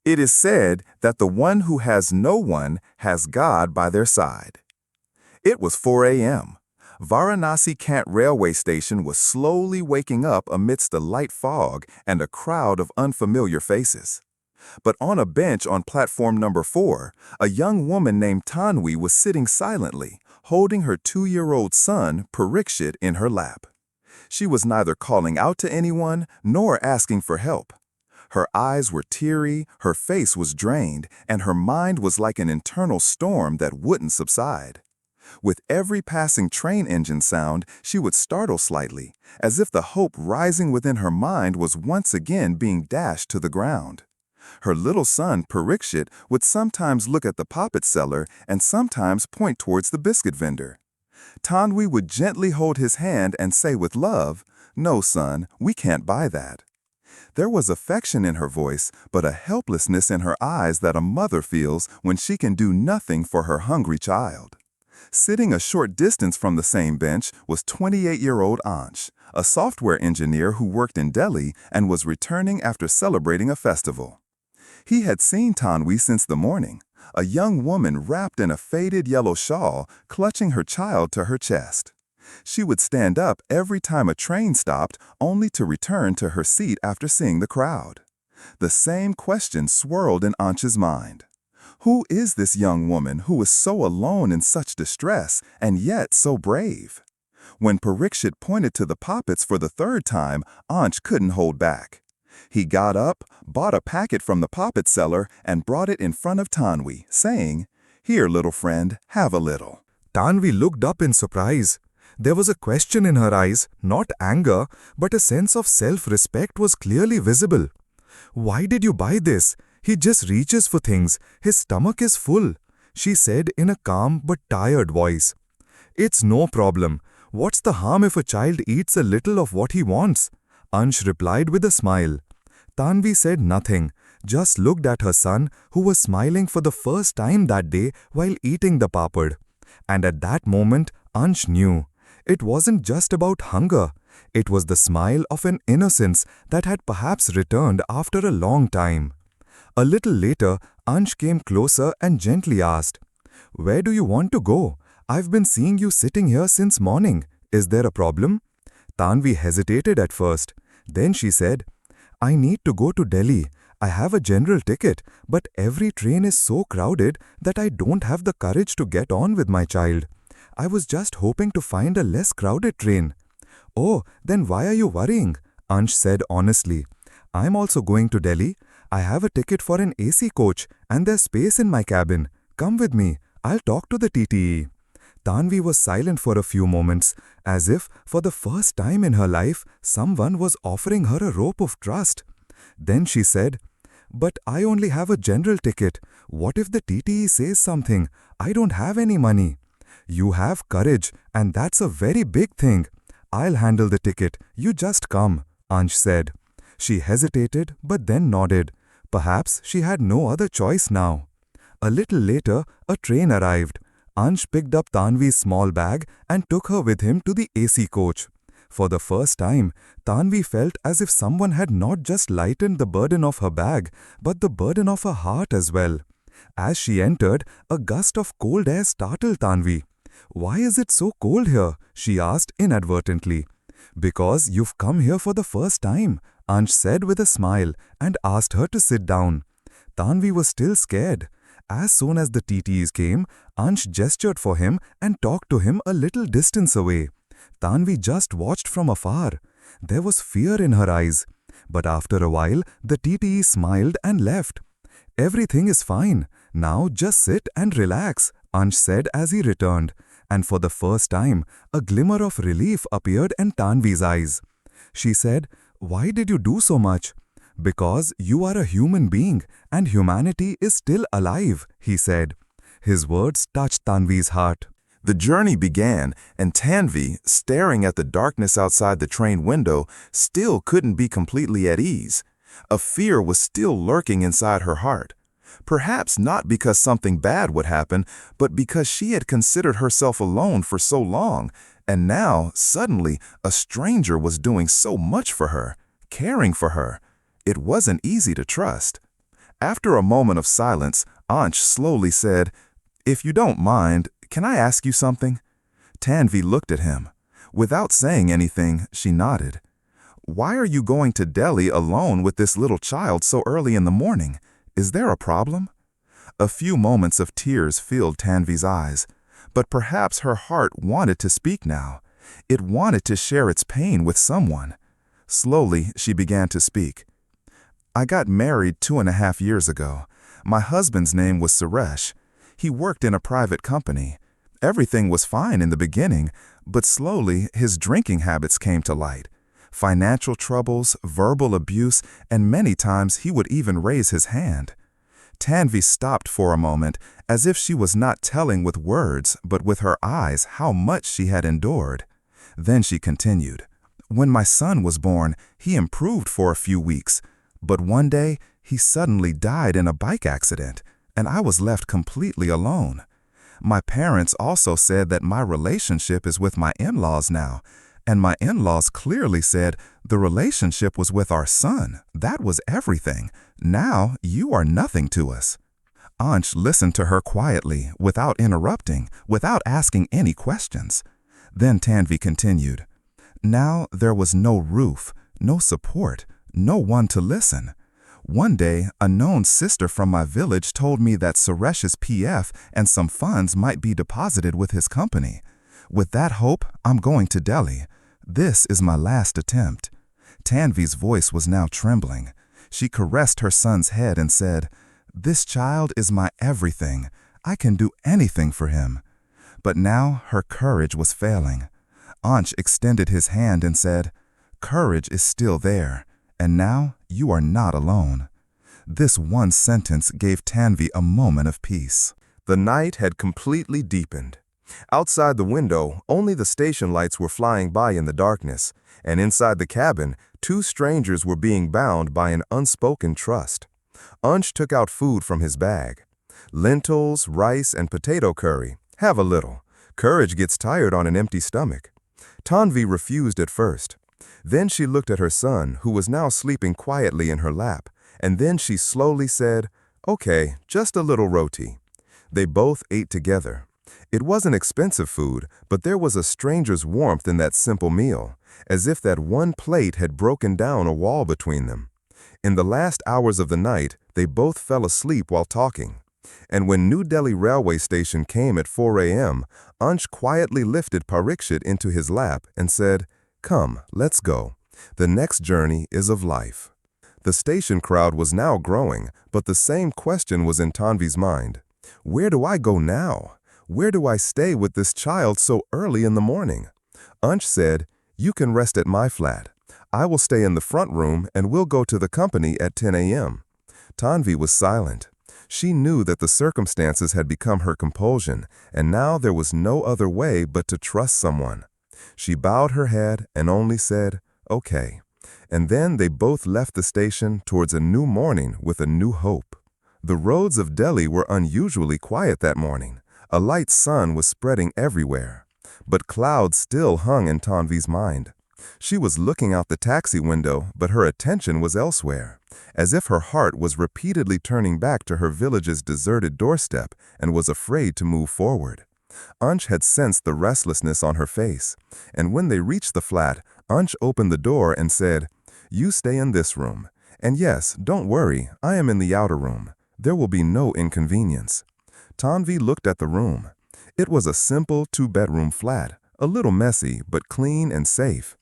It is said that the one who has no one has God by their side. It was 4 a.m. Varanasi Cant railway station was slowly waking up amidst a light fog and a crowd of unfamiliar faces. But on a bench on platform number 4, a young woman named Tanvi was sitting silently, holding her 2-year-old son, Parikshit, in her lap. She was neither calling out to anyone nor asking for help. Her eyes were teary, her face was drained, and her mind was like an internal storm that wouldn't subside. With every passing train engine sound, she would startle slightly, as if the hope rising within her mind was once again being dashed to the ground. Her little son, Parikshit, would sometimes look at the poppet seller and sometimes point towards the biscuit vendor. Tanvi would gently hold his hand and say with love, "No, son, we can't buy that." There was affection in her voice, but a helplessness in her eyes that a mother feels when she can do nothing for her hungry child. Sitting a short distance from the same bench was 28-year-old Ansh, a software engineer who worked in Delhi and was returning after celebrating a festival. He had seen Tanvi since the morning, a young woman wrapped in a faded yellow shawl, clutching her child to her chest. She would stand up every time a train stopped, only to return to her seat after seeing the crowd. The same question swirled in Ansh's mind. Who is this young woman who is so alone in such distress and yet so brave? When Parikshit pointed to the poppets for the 3rd time, Ansh couldn't hold back. He got up, bought a packet from the poppet seller, and brought it in front of Tanvi, saying, "Here, little friend, have a little." Tanvi looked up in surprise. There was a question in her eyes, not anger, but a sense of self-respect was clearly visible. "Why did you buy this? He just reaches for things. His stomach is full," she said in a calm but tired voice. "It's no problem. What's the harm if a child eats a little of what he wants?" Ansh replied with a smile. Tanvi said nothing, just looked at her son, who was smiling for the first time that day while eating the papad. And at that moment, Ansh knew. It wasn't just about hunger. It was the smile of an innocence that had perhaps returned after a long time. A little later, Ansh came closer and gently asked, "Where do you want to go? I've been seeing you sitting here since morning. Is there a problem?" Tanvi hesitated at first. Then she said, "I need to go to Delhi. I have a general ticket, but every train is so crowded that I don't have the courage to get on with my child. I was just hoping to find a less crowded train." "Oh, then why are you worrying?" Ansh said honestly. "I'm also going to Delhi. I have a ticket for an AC coach and there's space in my cabin. Come with me. I'll talk to the TTE." Tanvi was silent for a few moments, as if, for the first time in her life, someone was offering her a rope of trust. Then she said, "But I only have a general ticket. What if the TTE says something? I don't have any money." "You have courage, and that's a very big thing. I'll handle the ticket. You just come," Ansh said. She hesitated, but then nodded. Perhaps she had no other choice now. A little later, a train arrived. Ansh picked up Tanvi's small bag and took her with him to the AC coach. For the first time, Tanvi felt as if someone had not just lightened the burden of her bag, but the burden of her heart as well. As she entered, a gust of cold air startled Tanvi. "Why is it so cold here?" she asked inadvertently. "Because you've come here for the first time," Ansh said with a smile and asked her to sit down. Tanvi was still scared. As soon as the TTEs came, Ansh gestured for him and talked to him a little distance away. Tanvi just watched from afar. There was fear in her eyes. But after a while, the TTE smiled and left. "Everything is fine. Now just sit and relax," Ansh said as he returned. And for the first time, a glimmer of relief appeared in Tanvi's eyes. She said, "Why did you do so much?" "Because you are a human being and humanity is still alive," he said. His words touched Tanvi's heart. The journey began, and Tanvi, staring at the darkness outside the train window, still couldn't be completely at ease. A fear was still lurking inside her heart. Perhaps not because something bad would happen, but because she had considered herself alone for so long, and now, suddenly, a stranger was doing so much for her, caring for her. It wasn't easy to trust. After a moment of silence, Ansh slowly said, "If you don't mind, can I ask you something?" Tanvi looked at him. Without saying anything, she nodded. "Why are you going to Delhi alone with this little child so early in the morning? Is there a problem?" A few moments of tears filled Tanvi's eyes, but perhaps her heart wanted to speak now. It wanted to share its pain with someone. Slowly, she began to speak. "I got married 2.5 years ago. My husband's name was Suresh. He worked in a private company. Everything was fine in the beginning, but slowly his drinking habits came to light. Financial troubles, verbal abuse, and many times he would even raise his hand." Tanvi stopped for a moment, as if she was not telling with words, but with her eyes how much she had endured. Then she continued, "When my son was born, he improved for a few weeks, but one day he suddenly died in a bike accident, and I was left completely alone. My parents also said that my relationship is with my in-laws now, and my in-laws clearly said the relationship was with our son. That was everything. Now you are nothing to us." Ansh listened to her quietly, without interrupting, without asking any questions. Then Tanvi continued, "Now there was no roof, no support, no one to listen. One day, a known sister from my village told me that Suresh's PF and some funds might be deposited with his company. With that hope, I'm going to Delhi. This is my last attempt." Tanvi's voice was now trembling. She caressed her son's head and said, "This child is my everything. I can do anything for him." But now her courage was failing. Ansh extended his hand and said, "Courage is still there, and now you are not alone." This one sentence gave Tanvi a moment of peace. The night had completely deepened. Outside the window, only the station lights were flying by in the darkness, and inside the cabin, two strangers were being bound by an unspoken trust. Ansh took out food from his bag. "Lentils, rice, and potato curry. Have a little. Courage gets tired on an empty stomach." Tanvi refused at first. Then she looked at her son, who was now sleeping quietly in her lap, and then she slowly said, "Okay, just a little roti." They both ate together. It wasn't expensive food, but there was a stranger's warmth in that simple meal, as if that one plate had broken down a wall between them. In the last hours of the night, they both fell asleep while talking. And when New Delhi railway station came at 4 a.m., Ansh quietly lifted Parikshit into his lap and said, "Come, let's go. The next journey is of life." The station crowd was now growing, but the same question was in Tanvi's mind. Where do I go now? Where do I stay with this child so early in the morning? Ansh said, "You can rest at my flat. I will stay in the front room and we'll go to the company at 10 a.m. Tanvi was silent. She knew that the circumstances had become her compulsion, and now there was no other way but to trust someone. She bowed her head and only said, "Okay." And then they both left the station towards a new morning with a new hope. The roads of Delhi were unusually quiet that morning. A light sun was spreading everywhere. But clouds still hung in Tanvi's mind. She was looking out the taxi window, but her attention was elsewhere, as if her heart was repeatedly turning back to her village's deserted doorstep and was afraid to move forward. Ansh had sensed the restlessness on her face, and when they reached the flat, Ansh opened the door and said, "You stay in this room. And yes, don't worry, I am in the outer room. There will be no inconvenience." Tanvi looked at the room. It was a simple 2-bedroom flat, a little messy, but clean and safe.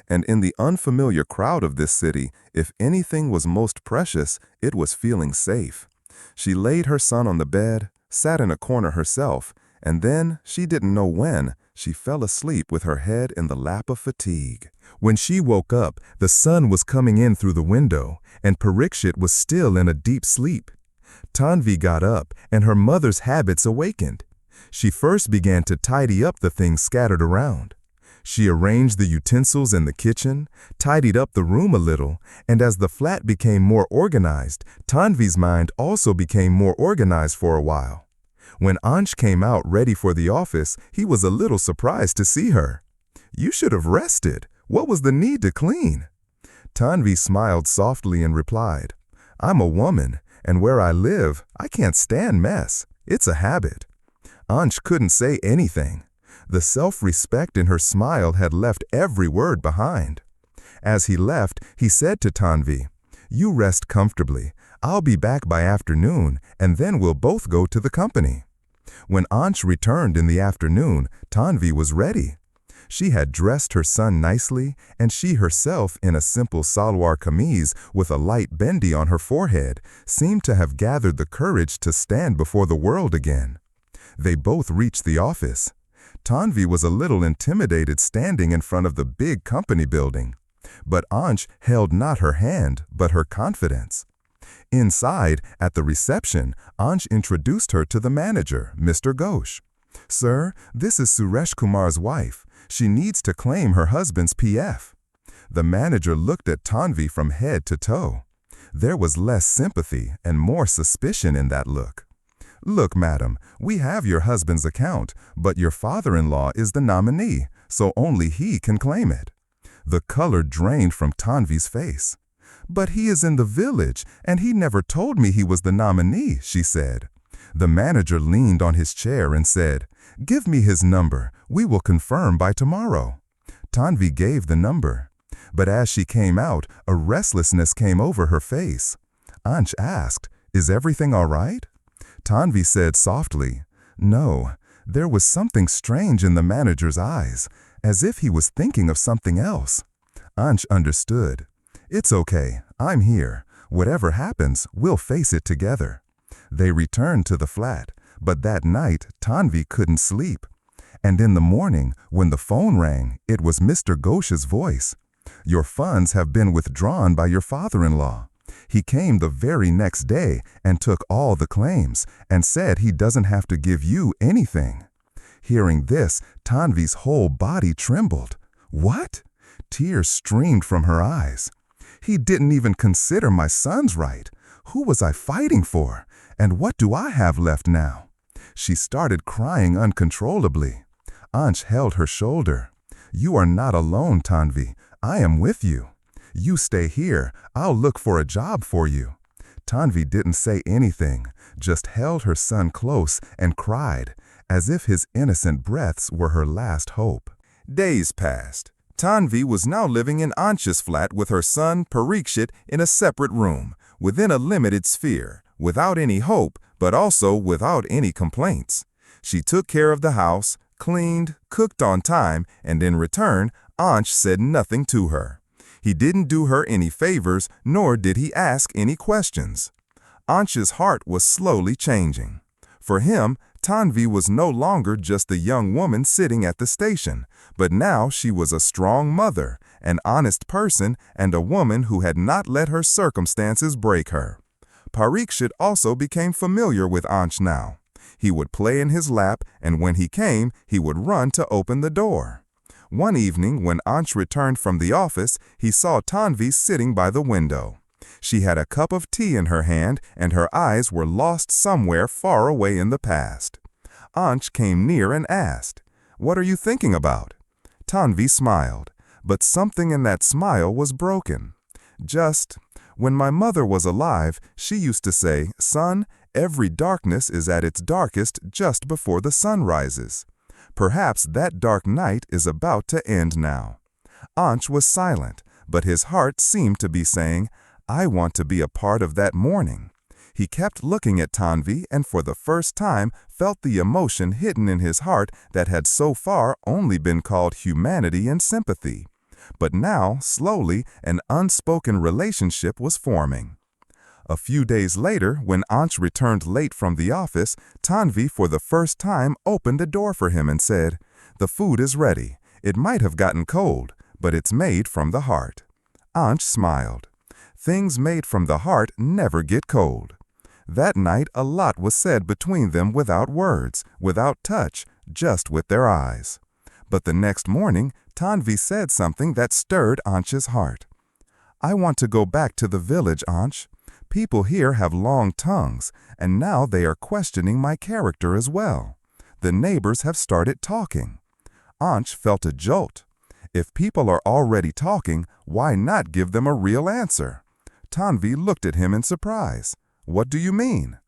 And in the unfamiliar crowd of this city, if anything was most precious, it was feeling safe. She laid her son on the bed, sat in a corner herself, and then, she didn't know when, she fell asleep with her head in the lap of fatigue. When she woke up, the sun was coming in through the window, and Parikshit was still in a deep sleep. Tanvi got up, and her mother's habits awakened. She first began to tidy up the things scattered around. She arranged the utensils in the kitchen, tidied up the room a little, and as the flat became more organized, Tanvi's mind also became more organized for a while. When Ansh came out ready for the office, he was a little surprised to see her. "You should have rested. What was the need to clean?" Tanvi smiled softly and replied, "I'm a woman, And where I live, I can't stand mess. It's a habit. Ansh couldn't say anything. The self-respect in her smile had left every word behind. As he left, he said to Tanvi, "You rest comfortably. I'll be back by afternoon, and then we'll both go to the company." When Ansh returned in the afternoon, Tanvi was ready. She had dressed her son nicely, and she herself, in a simple salwar kameez with a light bendi on her forehead, seemed to have gathered the courage to stand before the world again. They both reached the office. Tanvi was a little intimidated standing in front of the big company building. But Ansh held not her hand, but her confidence. Inside, at the reception, Ansh introduced her to the manager, Mr. Ghosh. "Sir, this is Suresh Kumar's wife. She needs to claim her husband's PF." The manager looked at Tanvi from head to toe. There was less sympathy and more suspicion in that look. "Look, madam, we have your husband's account, but your father-in-law is the nominee, so only he can claim it." The color drained from Tanvi's face. "But he is in the village, and he never told me he was the nominee," she said. The manager leaned on his chair and said, "Give me his number. We will confirm by tomorrow." Tanvi gave the number. But as she came out, a restlessness came over her face. Ansh asked, "Is everything all right?" Tanvi said softly, "No." There was something strange in the manager's eyes, as if he was thinking of something else. Ansh understood. "It's okay. I'm here. Whatever happens, we'll face it together." They returned to the flat, but that night Tanvi couldn't sleep. And in the morning, when the phone rang, it was Mr. Ghosh's voice. "Your funds have been withdrawn by your father-in-law. He came the very next day and took all the claims and said he doesn't have to give you anything." Hearing this, Tanvi's whole body trembled. "What?" Tears streamed from her eyes. "He didn't even consider my son's right. Who was I fighting for? And what do I have left now?" She started crying uncontrollably. Ansh held her shoulder. "You are not alone, Tanvi. I am with you. You stay here. I'll look for a job for you." Tanvi didn't say anything, just held her son close and cried, as if his innocent breaths were her last hope. Days passed. Tanvi was now living in Ansh's flat with her son, Parikshit, in a separate room, within a limited sphere, without any hope, but also without any complaints. She took care of the house, cleaned, cooked on time, and in return, Ansh said nothing to her. He didn't do her any favors, nor did he ask any questions. Ansh's heart was slowly changing. For him, Tanvi was no longer just a young woman sitting at the station, but now she was a strong mother, an honest person, and a woman who had not let her circumstances break her. Parikshit also became familiar with Ansh now. He would play in his lap, and when he came, he would run to open the door. One evening, when Ansh returned from the office, he saw Tanvi sitting by the window. She had a cup of tea in her hand, and her eyes were lost somewhere far away in the past. Ansh came near and asked, "What are you thinking about?" Tanvi smiled, but something in that smile was broken. When my mother was alive, she used to say, 'Son, every darkness is at its darkest just before the sun rises.' Perhaps that dark night is about to end now." Ansh was silent, but his heart seemed to be saying, "I want to be a part of that morning." He kept looking at Tanvi and for the first time felt the emotion hidden in his heart that had so far only been called humanity and sympathy. But now, slowly, an unspoken relationship was forming. A few days later, when Ansh returned late from the office, Tanvi for the first time opened the door for him and said, "The food is ready. It might have gotten cold, but it's made from the heart." Ansh smiled. Things made from the heart never get cold. That night, a lot was said between them without words, without touch, just with their eyes. But the next morning, Tanvi said something that stirred Ansh's heart. "I want to go back to the village, Ansh. People here have long tongues, and now they are questioning my character as well. The neighbors have started talking." Ansh felt a jolt. If people are already talking, why not give them a real answer? Tanvi looked at him in surprise. What do you mean?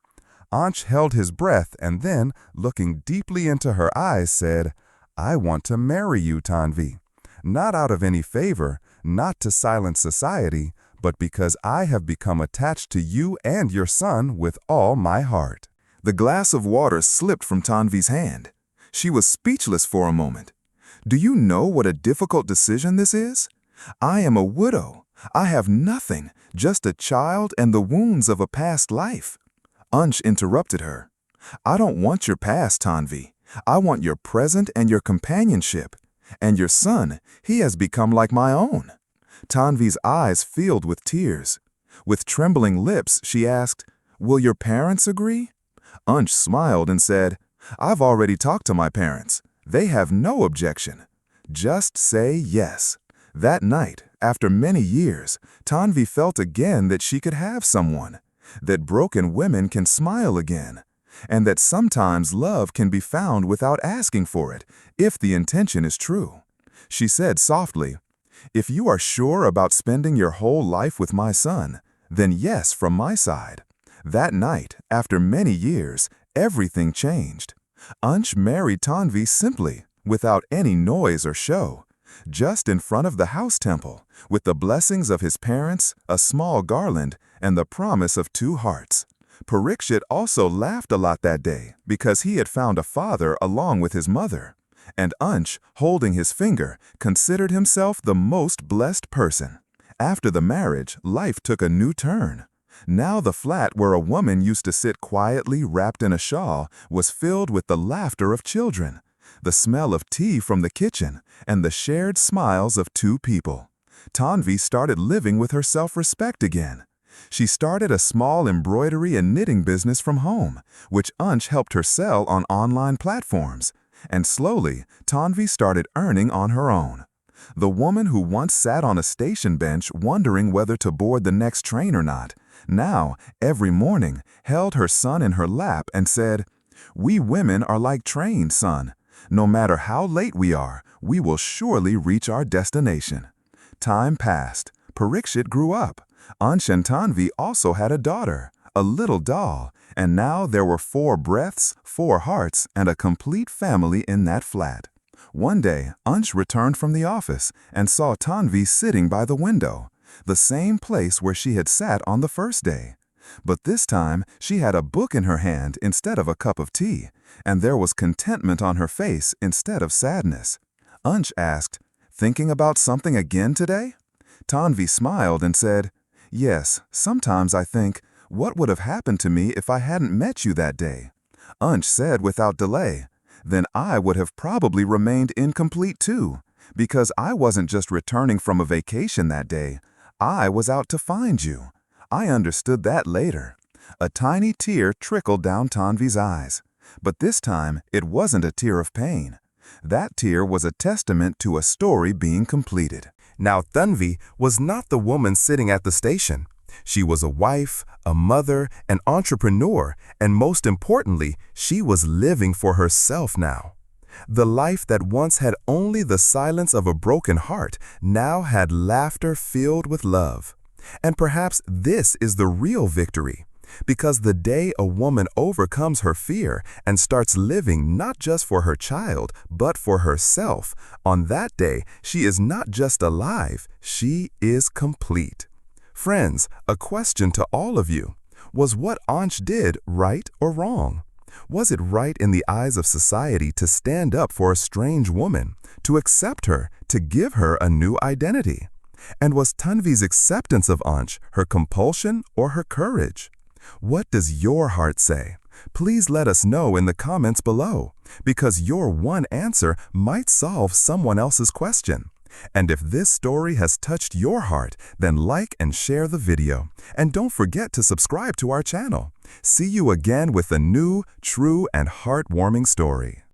Ansh held his breath and then, looking deeply into her eyes, said, I want to marry you, Tanvi. Not out of any favor, not to silence society, but because I have become attached to you and your son with all my heart. The glass of water slipped from Tanvi's hand. She was speechless for a moment. Do you know what a difficult decision this is? I am a widow. I have nothing, just a child and the wounds of a past life. Ansh interrupted her. I don't want your past, Tanvi. I want your present and your companionship. And your son, he has become like my own. Tanvi's eyes filled with tears. With trembling lips, she asked, Will your parents agree? Ansh smiled and said, I've already talked to my parents. They have no objection. Just say yes. That night, after many years, Tanvi felt again that she could have someone, that broken women can smile again, and that sometimes love can be found without asking for it, if the intention is true. She said softly, If you are sure about spending your whole life with my son, then yes from my side. That night, after many years, everything changed. Ansh married Tanvi simply, without any noise or show, just in front of the house temple, with the blessings of his parents, a small garland, and the promise of 2 hearts. Parikshit also laughed a lot that day because he had found a father along with his mother. And Ansh, holding his finger, considered himself the most blessed person. After the marriage, life took a new turn. Now the flat where a woman used to sit quietly wrapped in a shawl was filled with the laughter of children, the smell of tea from the kitchen, and the shared smiles of 2 people. Tanvi started living with her self-respect again. She started a small embroidery and knitting business from home, which Ansh helped her sell on online platforms. And slowly, Tanvi started earning on her own. The woman who once sat on a station bench wondering whether to board the next train or not, now, every morning, held her son in her lap and said, We women are like trains, son. No matter how late we are, we will surely reach our destination. Time passed. Parikshit grew up. Ansh and Tanvi also had a daughter, a little doll, and now there were 4 breaths, 4 hearts, and a complete family in that flat. One day, Ansh returned from the office and saw Tanvi sitting by the window, the same place where she had sat on the first day. But this time, she had a book in her hand instead of a cup of tea, and there was contentment on her face instead of sadness. Ansh asked, Thinking about something again today? Tanvi smiled and said, Yes, sometimes I think, what would have happened to me if I hadn't met you that day? Ansh said without delay, Then I would have probably remained incomplete too, because I wasn't just returning from a vacation that day. I was out to find you. I understood that later. A tiny tear trickled down Tanvi's eyes, but this time it wasn't a tear of pain. That tear was a testament to a story being completed. Now Tanvi was not the woman sitting at the station. She was a wife, a mother, an entrepreneur, and most importantly, she was living for herself now. The life that once had only the silence of a broken heart now had laughter filled with love. And perhaps this is the real victory, because the day a woman overcomes her fear and starts living not just for her child, but for herself, on that day she is not just alive, she is complete. Friends, a question to all of you. Was what Ansh did right or wrong? Was it right in the eyes of society to stand up for a strange woman, to accept her, to give her a new identity? And was Tanvi's acceptance of Ansh her compulsion or her courage? What does your heart say? Please let us know in the comments below, because your one answer might solve someone else's question. And if this story has touched your heart, then like and share the video. And don't forget to subscribe to our channel. See you again with a new, true, and heartwarming story.